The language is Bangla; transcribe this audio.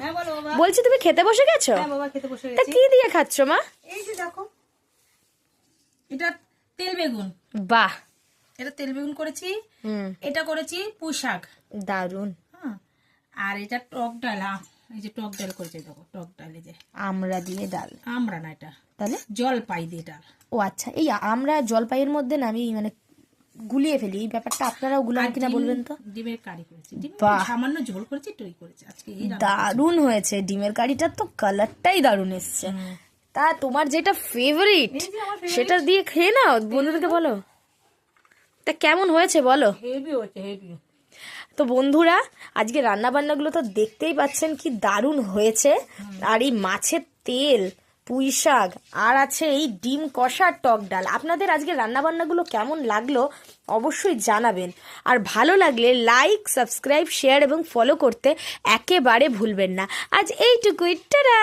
হ্যাঁ বলো বাবা। বলছি তুমি খেতে বসে গেছো? হ্যাঁ বাবা খেতে বসে তা গেছি। কি দিয়ে খাচ্ছ মা? এই যে দেখো, এটা তেল বেগুন, বাহ, এটা তেল বেগুন করেছি। হুম, এটা করেছি পুঁই শাক। দারুন। হ্যাঁ, আর এটা টক ডাল, এই যে টক ডাল করেছি দেখো, টক ডাল, এই যে আমরা দিয়ে ডাল, আমরা না, এটা তাহলে? জলপাই দিয়ে ডাল। ও আচ্ছা, এই আমরা জলপাইয়ের মধ্যে না আমি মানে গুলিয়ে ফেলি এই ব্যাপারটা, আপনারাও গুলান কিনা বলবেন তো। ডিমের কারি করেছি, বাহ। সামান্য ঝোল করেছি, টই করেছি আজকে এই রান্না। দারুন হয়েছে, ডিমের কারিটার তো কালারটাই দারুন এসছে। তা তোমার যেটা ফেভারিট এই যে আমার favorite। সেটা দিয়ে খেয়ে নাও, বন্ধুদেরকে বলো। তা কেমন হয়েছে বলো। হেভি হচ্ছে, হেভি। তো বন্ধুরা, আজকে রান্না বান্নাগুলো তো দেখতেই পাচ্ছেন কি দারুণ হয়েছে। আর এই মাছের তেল, পুঁই শাক, আর আছে এই ডিম কষা, টক ডাল। আপনাদের আজকে রান্না বান্নাগুলো কেমন লাগলো অবশ্যই জানাবেন। আর ভালো লাগলে লাইক, সাবস্ক্রাইব, শেয়ার এবং ফলো করতে একেবারে ভুলবেন না। আজ এইটুকুই, টাটা।